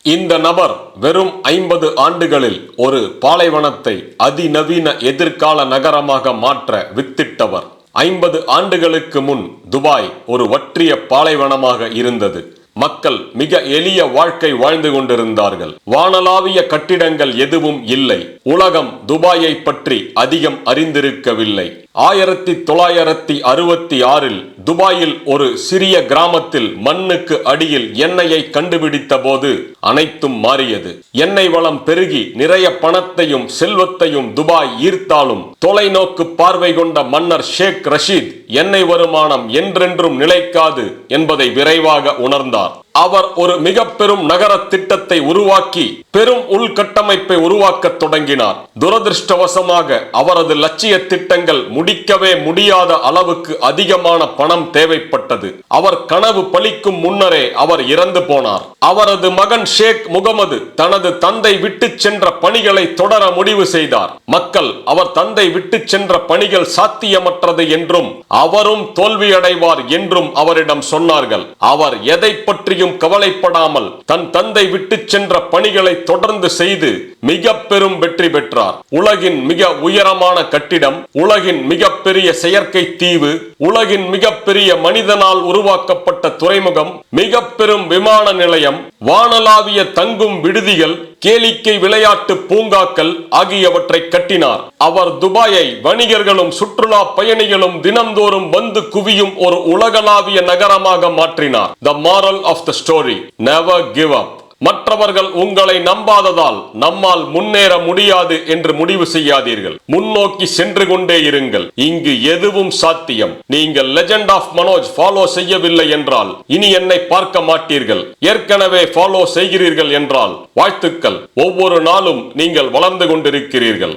இந்த நபர் வெறும் 50 ஆண்டுகளில் ஒரு பாலைவனத்தை அதிநவீன எதிர்கால நகரமாக மாற்ற வித்திட்டவர். 50 ஆண்டுகளுக்கு முன் துபாய் ஒரு வற்றிய பாலைவனமாக இருந்தது. மக்கள் மிக எளிய வாழ்க்கை வாழ்ந்து கொண்டிருந்தார்கள். வானளாவிய கட்டிடங்கள் எதுவும் இல்லை. உலகம் துபாயை பற்றி அதிகம் அறிந்திருக்கவில்லை. 1966 துபாயில் ஒரு சிறிய கிராமத்தில் மண்ணுக்கு அடியில் எண்ணெயை கண்டுபிடித்த போது அனைத்தும் மாறியது. எண்ணெய் வளம் பெருகி நிறைய பணத்தையும் செல்வத்தையும் துபாய் ஈர்த்தாலும் தொலைநோக்கு பார்வை கொண்ட மன்னர் ஷேக் ரஷீத் எண்ணெய் வருமானம் என்றென்றும் நிலைக்காது என்பதை விரைவாக உணர்ந்தார். அவர் ஒரு மிக பெரும் நகர திட்டத்தை உருவாக்கி பெரும் உள்கட்டமைப்பை உருவாக்க தொடங்கினார். துரதிருஷ்டவசமாக அவரது லட்சிய திட்டங்கள் முடிக்கவே முடியாத அளவுக்கு அதிகமான பணம் தேவைப்பட்டது. அவர் கனவு பலிக்கும் முன்னரே அவர் இறந்து போனார். அவரது மகன் ஷேக் முகமது தனது தந்தை விட்டு சென்ற பணிகளை தொடர முடிவு செய்தார். மக்கள் அவர் தந்தை விட்டு சென்ற பணிகள் சாத்தியமற்றது என்றும் அவரும் தோல்வியடைவார் என்றும் அவரிடம் சொன்னார்கள். அவர் எதை பற்றியும் கவலைப்படாமல் தன் தந்தை விட்டு சென்ற பணிகளை தொடர்ந்து செய்து மிக பெரும் வெற்றி பெற்றார். உலகின் மிக உயரமான கட்டிடம், உலகின் மிகப்பெரிய செயற்கை தீவு, உலகின் மிகப்பெரிய மனிதனால் உருவாக்கப்பட்ட துறைமுகம், மிக பெரும் விமான நிலையம், வானளாவிய தங்கும் விடுதிகள், கேளிக்கை விளையாட்டு பூங்காக்கள் ஆகியவற்றை கட்டினார். அவர் துபாயை வணிகர்களும் சுற்றுலா பயணிகளும் தினந்தோறும் வந்து குவியும் ஒரு உலகளாவிய நகரமாக மாற்றினார். The moral of the story: never give up. மற்றவர்கள் உங்களை நம்பாததால் நம்மால் முன்னேற முடியாது என்று முடிவு செய்யாதீர்கள். முன்னோக்கி சென்று கொண்டே இருங்கள். இங்கு எதுவும் சாத்தியம். நீங்கள் லெஜெண்ட் ஆஃப் மனோஜ் ஃபாலோ செய்யவில்லை என்றால் இனி என்னை பார்க்க மாட்டீர்கள். ஏற்கனவே ஃபாலோ செய்கிறீர்கள் என்றால் வாழ்த்துக்கள். ஒவ்வொரு நாளும் நீங்கள் வளர்ந்து கொண்டிருக்கிறீர்கள்.